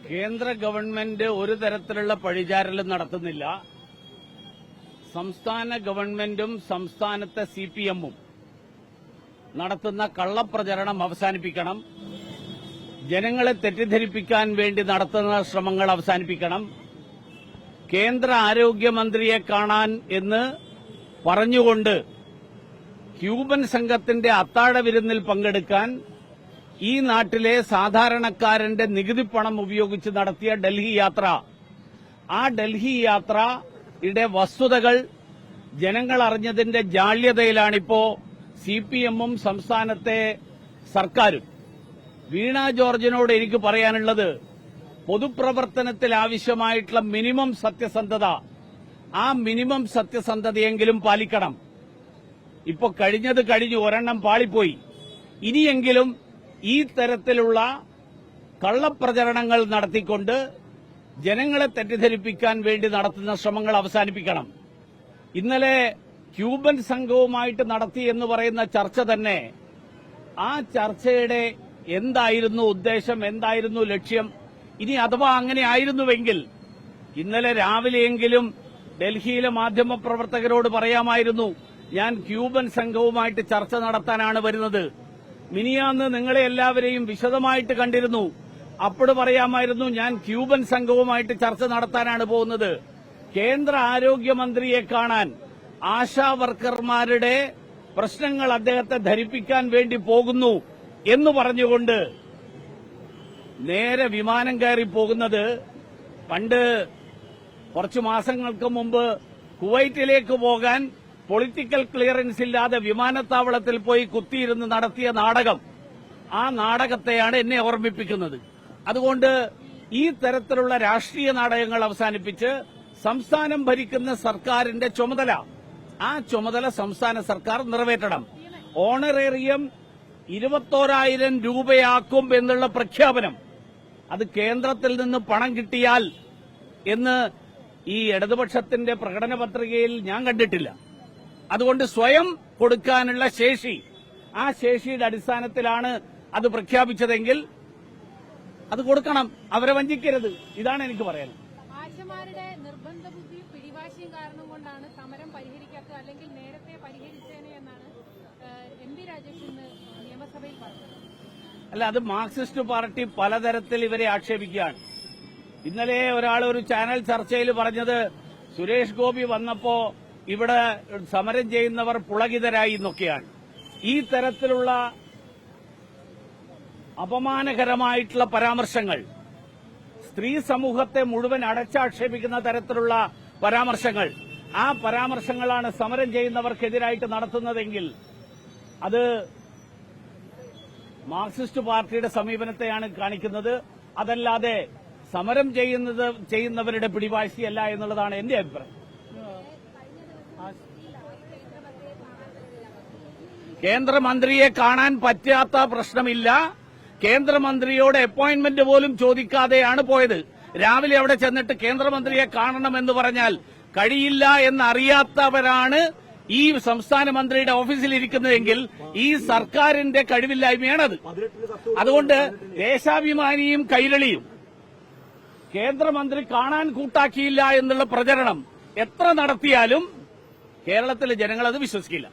കേന്ദ്ര ഗവൺമെന്റ് ഒരു തരത്തിലുള്ള പഴിചാരലും നടത്തുന്നില്ല. സംസ്ഥാന ഗവൺമെന്റും സംസ്ഥാനത്തെ സിപിഎമ്മും നടത്തുന്ന കള്ളപ്രചരണം അവസാനിപ്പിക്കണം. ജനങ്ങളെ തെറ്റിദ്ധരിപ്പിക്കാൻ വേണ്ടി നടത്തുന്ന ശ്രമങ്ങൾ അവസാനിപ്പിക്കണം. കേന്ദ്ര ആരോഗ്യമന്ത്രിയെ കാണാൻ എന്ന് പറഞ്ഞുകൊണ്ട് ക്യൂബൻ സംഘത്തിന്റെ അത്താഴ വിരുന്നിൽ പങ്കെടുക്കാൻ ഈ നാട്ടിലെ സാധാരണക്കാരന്റെ നികുതിപ്പണം ഉപയോഗിച്ച് നടത്തിയ ഡൽഹി യാത്ര, ആ ഡൽഹി യാത്രയുടെ വസ്തുതകൾ ജനങ്ങൾ അറിഞ്ഞതിന്റെ ജാള്യതയിലാണിപ്പോ സിപിഎമ്മും സംസ്ഥാനത്തെ സർക്കാരും. വീണ ജോർജിനോട് എനിക്ക് പറയാനുള്ളത്, പൊതുപ്രവർത്തനത്തിൽ ആവശ്യമായിട്ടുള്ള മിനിമം സത്യസന്ധത, ആ മിനിമം സത്യസന്ധതയെങ്കിലും പാലിക്കണം. ഇപ്പൊ കഴിഞ്ഞത് കഴിഞ്ഞു, ഒരെണ്ണം പാളിപ്പോയി. ഇനിയെങ്കിലും ഈ തരത്തിലുള്ള കള്ളപ്രചരണങ്ങൾ നടത്തിക്കൊണ്ട് ജനങ്ങളെ തെറ്റിദ്ധരിപ്പിക്കാൻ വേണ്ടി നടത്തുന്ന ശ്രമങ്ങൾ അവസാനിപ്പിക്കണം. ഇന്നലെ ക്യൂബൻ സംഘവുമായിട്ട് നടത്തി എന്ന് പറയുന്ന ചർച്ച തന്നെ, ആ ചർച്ചയുടെ എന്തായിരുന്നു ഉദ്ദേശം, എന്തായിരുന്നു ലക്ഷ്യം? ഇനി അഥവാ അങ്ങനെ ആയിരുന്നുവെങ്കിൽ ഇന്നലെ രാവിലെയെങ്കിലും ഡൽഹിയിലെ മാധ്യമപ്രവർത്തകരോട് പറയാമായിരുന്നു, ഞാൻ ക്യൂബൻ സംഘവുമായിട്ട് ചർച്ച നടത്താനാണ് വരുന്നത്. മിനിയാന്ന് നിങ്ങളെ എല്ലാവരെയും വിശദമായിട്ട് കണ്ടിരുന്നു. അപ്പോൾ പറയാമായിരുന്നു, ഞാൻ ക്യൂബൻ സംഘവുമായിട്ട് ചർച്ച നടത്താനാണ് പോകുന്നത്. കേന്ദ്ര ആരോഗ്യമന്ത്രിയെ കാണാൻ ആശാ വർക്കർമാരുടെ പ്രശ്നങ്ങൾ അദ്ദേഹത്തെ ധരിപ്പിക്കാൻ വേണ്ടി പോകുന്നു എന്ന് പറഞ്ഞുകൊണ്ട് നേരെ വിമാനം കയറി പോകുന്നത്, പണ്ട് കുറച്ചു മാസങ്ങൾക്ക് മുമ്പ് കുവൈറ്റിലേക്ക് പോകാൻ പൊളിറ്റിക്കൽ ക്ലിയറൻസ് ഇല്ലാതെ വിമാനത്താവളത്തിൽ പോയി കുത്തിയിരുന്ന് നടത്തിയ നാടകം, ആ നാടകത്തെയാണ് എന്നെ ഓർമ്മിപ്പിക്കുന്നത്. അതുകൊണ്ട് ഈ തരത്തിലുള്ള രാഷ്ട്രീയ നാടകങ്ങൾ അവസാനിപ്പിച്ച് സംസ്ഥാനം ഭരിക്കുന്ന സർക്കാരിന്റെ ചുമതല, ആ ചുമതല സംസ്ഥാന സർക്കാർ നിറവേറ്റണം. ഓണറേറിയം 21,000 രൂപയാക്കും എന്നുള്ള പ്രഖ്യാപനം, അത് കേന്ദ്രത്തിൽ നിന്ന് പണം കിട്ടിയാൽ എന്ന് ഈ ഇടതുപക്ഷത്തിന്റെ പ്രകടന പത്രികയിൽ ഞാൻ കണ്ടിട്ടില്ല. അതുകൊണ്ട് സ്വയം കൊടുക്കാനുള്ള ശേഷി, ആ ശേഷിയുടെ അടിസ്ഥാനത്തിലാണ് അത് പ്രഖ്യാപിച്ചതെങ്കിൽ അത് കൊടുക്കണം. അവരെ വഞ്ചിക്കരുത്. ഇതാണ് എനിക്ക് പറയാനുള്ളത്. ആശമാരുടെ നിർബന്ധ ബുദ്ധിയും പിടിവാശിയും കാരണം കൊണ്ടാണ് സമരം പരിഹരിക്കാത്തത്, അല്ലെങ്കിൽ നേരത്തെ പരിഹരിച്ചേനെ എന്നാണ് എം.പി. രാജേഷ് ഇന്ന് നിയമസഭയിൽ പറഞ്ഞത്. അല്ല, അത് മാർക്സിസ്റ്റ് പാർട്ടി പലതരത്തിൽ ഇവരെ ആക്ഷേപിക്കുകയാണ്. ഇന്നലെ ഒരാൾ ഒരു ചാനൽ ചർച്ചയിൽ പറഞ്ഞത്, സുരേഷ് ഗോപി വന്നപ്പോ ഇവിടെ സമരം ചെയ്യുന്നവർ പുളകിതരായി എന്നൊക്കെയാണ്. ഈ തരത്തിലുള്ള അപമാനകരമായിട്ടുള്ള പരാമർശങ്ങൾ, സ്ത്രീ സമൂഹത്തെ മുഴുവൻ അടച്ചാക്ഷേപിക്കുന്ന തരത്തിലുള്ള പരാമർശങ്ങൾ, ആ പരാമർശങ്ങളാണ് സമരം ചെയ്യുന്നവർക്കെതിരായിട്ട് നടത്തുന്നതെങ്കിൽ അത് മാർക്സിസ്റ്റ് പാർട്ടിയുടെ സമീപനത്തെയാണ് കാണിക്കുന്നത്. അതല്ലാതെ സമരം ചെയ്യുന്നവരുടെ പിടിവാശിയല്ല എന്നുള്ളതാണ് എന്റെ അഭിപ്രായം. കേന്ദ്രമന്ത്രിയെ കാണാൻ പറ്റാത്ത പ്രശ്നമില്ല. കേന്ദ്രമന്ത്രിയോട് അപ്പോയിന്റ്മെന്റ് പോലും ചോദിക്കാതെയാണ് പോയത്. രാവിലെ അവിടെ ചെന്നിട്ട് കേന്ദ്രമന്ത്രിയെ കാണണമെന്ന് പറഞ്ഞാൽ കഴിയില്ല എന്നറിയാത്തവരാണ് ഈ സംസ്ഥാന മന്ത്രിയുടെ ഓഫീസിൽ ഇരിക്കുന്നതെങ്കിൽ ഈ സർക്കാരിന്റെ കഴിവില്ലായ്മയാണത്. അതുകൊണ്ട് ദേശാഭിമാനിയും കൈരളിയും കേന്ദ്രമന്ത്രി കാണാൻ കൂട്ടാക്കിയില്ല എന്നുള്ള പ്രചരണം എത്ര നടത്തിയാലും കേരളത്തിലെ ജനങ്ങൾ അത് വിശ്വസിക്കില്ല.